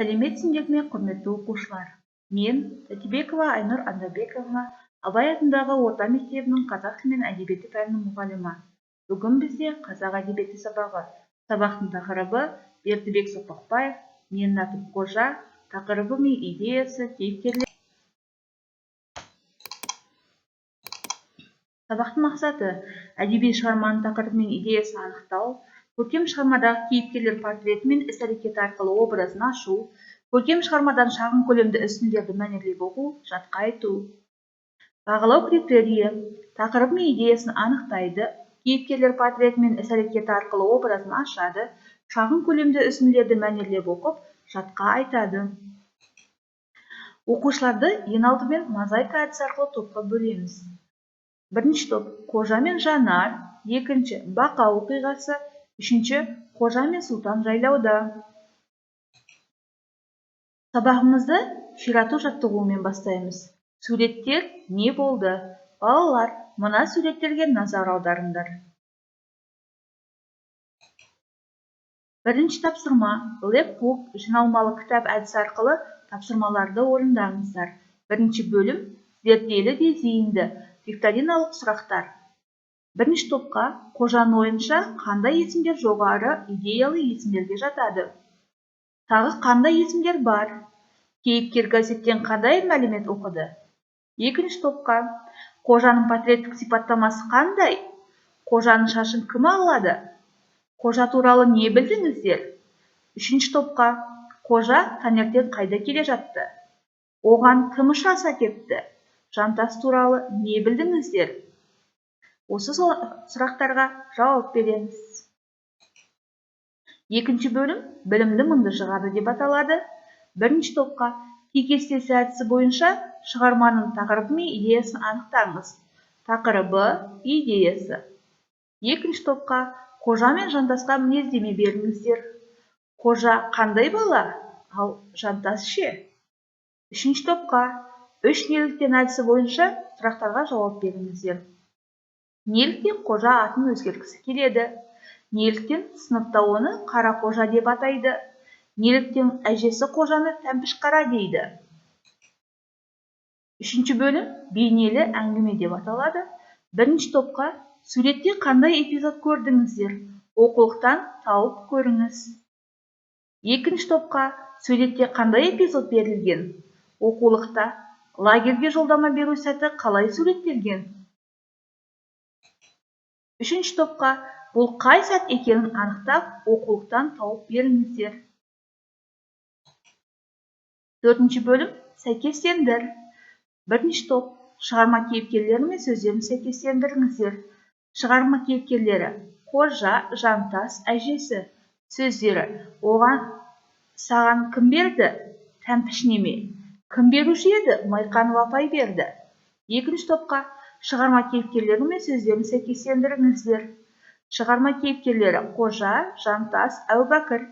Сәлеметсіңдер ме, құрметті оқушылар? Мен Тәтебекова Айнұр Андабековна, Абай атындағы орта мектебінің қазақ тілі мен әдебиеті пәнінің мұғалімі. Бүгін бізде қазақ әдебиеті сабағы. Сабақтың тақырыбы Бердібек Соқпақбаев, Менің атым Қожа, тақырыбы мен идеясы, кейіпкерлер. Сабақтың мақсаты әдеби шығарманың тақырыбы мен идеясын анықтау, көркем шығармадағы кейіпкерлер портреті мен іс-әрекеті арқылы образын ашу, көркем шығармадан шағын көлемді үстіндерді мәнерлеп оқу, жатқа айту. Бағалау критерийі тақырыбы мен идеясын анықтайды, кейіпкерлер портреті мен іс-әрекеті арқылы образын ашады, шағын көлемді үстіндерді мәнерлеп оқып, жатқа айтады. Оқушыларды ең алдымен мозаика әдісі арқылы топқа бөлеміз. Бірінші топ Қожа мен Жанар, екінші Бақа оқиғасы, үшінші Қожа мен Сұлтан жайлауда. Сабағымызды ширату жаттығуымен бастаймыз. Суреттер не болды? Балалар, мына суреттерге назар аударыңдар. Бірінші тапсырма лэпбук жиналмалы кітап әдісі арқылы тапсырмаларды орындаңыздар. Бірінші бөлім зерделі де зейінді викториналық сұрақтар. Бірінші топқа Қожаның ойынша қандай есімдер жоғары идеялы есімдерге жатады? Тағы қандай есімдер бар? Кейіпкер газеттен қандай мәлімет оқыды? Екінші топқа Қожаның портреттік сипаттамасы қандай? Қожаның шашын кім алады? Қожа туралы не білдіңіздер? Үшінші топқа Қожа таңертең қайда келе жатты? Оған кім ұшыраса кетті? Жантас туралы не білдіңіздер? Осы сұрақтарға жауап береміз. Екінші бөлім білімді мыңды жығады деп аталады. Бірінші топқа кекестесі әдісі бойынша шығарманың тақырыбы мен идеясын анықтаңыз. Тақырыбы, идеясы. Екінші топқа Қожа мен Жантасқа мінездеме беріңіздер. Қожа қандай бала, ал Жантас ше? Үшінші топқа үш неліктен әдісі бойынша сұрақтарға жауап беріңіздер. Неліктен Қожа атын өзгерткісі келеді? Неліктен сыныпта оны Қара Қожа деп атайды? Неліктен әжесі Қожаны тәмпіш қара дейді? Үшінші бөлім бейнелі әңгіме деп аталады. Бірінші топқа суретте қандай эпизод көрдіңіздер? Оқулықтан тауып көріңіз. Екінші топқа суретте қандай эпизод берілген? Оқулықта лагерге жолдама беру сәті қалай суреттелген? Үшінші топқа бұл қай сәт екенін анықтап, оқулықтан тауып беріңіздер. Төртінші бөлім сәйкестендір. Бірінші топ шығарма кейіпкерлері мен сөздерін сәйкестендіріңіздер. Шығарма кейіпкерлері Қожа, Жантас, әжесі. Сөздері оған саған кім берді? Тәмпіш неме. Кім беруші еді? Майқанов апай берді. Екінші топқа шығарма кейіпкерлері мен сөздерін сәйкестендіріңіздер. Шығарма кейіпкерлері Қожа, Жантас, Әубәкір.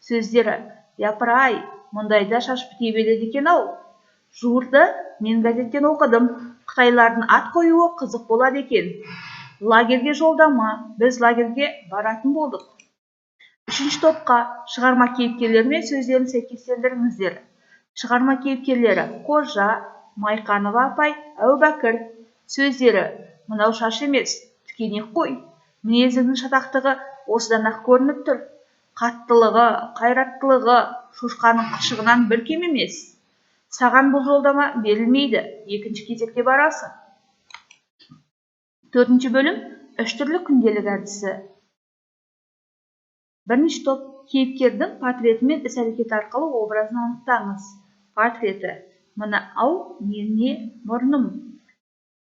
Сөздері япыр-ай, мұндайда шаш біте береді екен ау. Жуырда мен газеттен оқыдым. Қытайлардың ат қоюы қызық болады екен. Лагерге жолдама, біз лагерге баратын болдық. Үшінші топқа шығарма кейіпкерлері мен сөздерін сәйкестендіріңіздер. Шығарма кейіпкерлері Қожа, Майқанов апай, Әубәкір. Сөздері мынау шаш емес, тікенек қой. Мінезінің шатақтығы осыдан-ақ көрініп тұр. Қаттылығы, қайраттылығы шошқаның қылшығынан бір кем емес. Саған бұл жолдама берілмейді, екінші кезекте барасың. Төртінші бөлім үш түрлі күнделік әдісі. Бірінші топ кейіпкердің портреті мен іс-әрекеті арқылы образын анықтаңыз. Портреті. Мына ау не мұрным.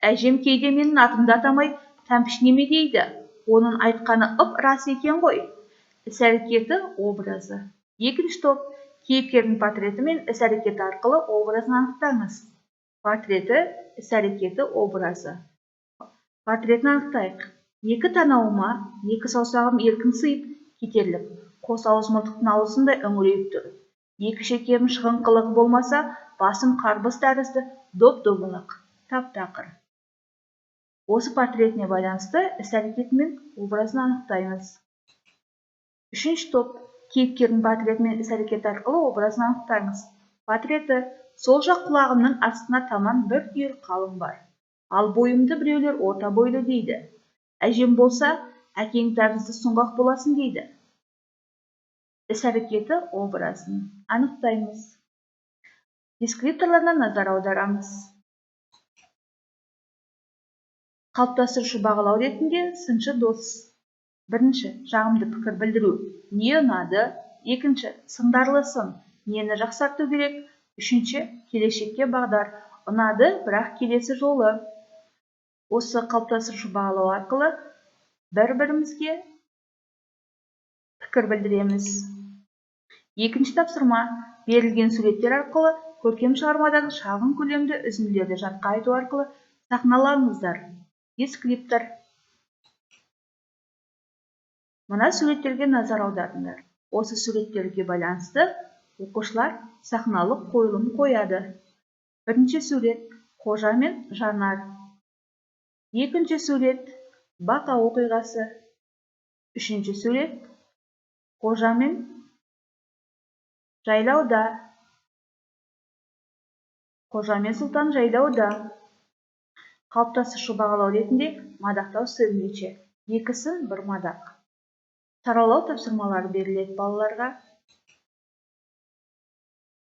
Әжем кейде менің атымды атамай тәмпіш неме дейді. Оның айтқаны рас екен ғой. Іс-әрекеті образы. Екінші топ кейіпкердің портреті мен іс-әрекеті арқылы образын анықтаңыз. Портреті, іс-әрекеті образы. Портретін анықтайық. Екі танауыма, екі саусағым еркін сыйып кетерлік. Қос ауыз мылтықтың аузындай үңірейіп тұр. Екі шекем шығын қылығы болмаса, басым қарбыз тәрізді доп-домалақ, тап-тақыр. Осы портретіне байланысты іс-әрекеті мен образын анықтаймыз. Үшінші топ Кейіпкердің портреті мен іс-әрекеті арқылы образын анықтаңыз. Портреті: сол жақ құлағымның астына таман бір түйір қалың бар. Ал бойымды біреулер орта бойлы дейді. Әжем болса, әкең тәрізді сұңғақ боласың дейді. Іс-әрекеті образын анықтаймыз. Дескрипторларына назар аударамыз. Қалыптастырушы бағалау ретінде сыншы дос. Бірінші, жағымды пікір білдіру. Не ұнады? Екінші, сындарлы сын. Нені жақсарту керек? Үшінші, келешекке бағдар. Ұнады, бірақ келесі жолы. Осы қалыптастырушы бағалау арқылы бір-бірімізге пікір білдіреміз. Екінші тапсырма: берілген суреттер арқылы көркем шығармадан шағын көлемді үзінділерді жатқа айту арқылы сахналаңыздар. Дескриптор. Мына суреттерге назар аударыңдар. Осы суреттерге байланысты оқушылар сахналық қойылым қояды. Бірінші сурет: Қожа мен Жанар. Екінші сурет: Бақа оқиғасы. Үшінші сурет: Қожа мен жайлауда. Қожа мен Сұлтан жайлауда. Қалыптастырушы бағалау ретінде мадақтау сөйлемдері. Екі сын, бір мадақ. Саралау тапсырмалары беріледі балаларға.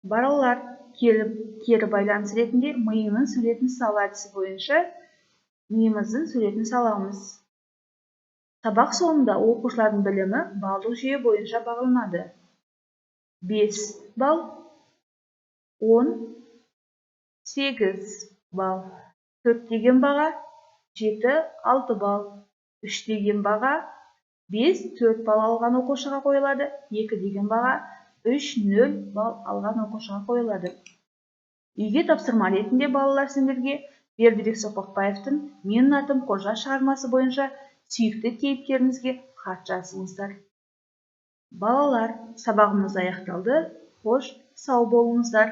Балалар кері байланыс ретінде миының суретін салу әдісі бойынша миымыздың суретін саламыз. Сабақ соңында оқушылардың білімі балдық жүйе бойынша бағаланады. 5 балл, 10, 8 балл. 4 деген баға 7, 6 балл. 3 деген баға 5, 4 балл алған оқушыға қойылады. 2 деген баға 3, 0 балл алған оқушыға қойылады. Үйге тапсырма ретінде балалар сендерге Бердібек Соқпақбаевтың «Менің атым Қожа» шығармасы бойынша сүйікті кейіпкеріңізге хат жазыңыздар. Балалар, сабағымыз аяқталды. Қош, сау болыңыздар.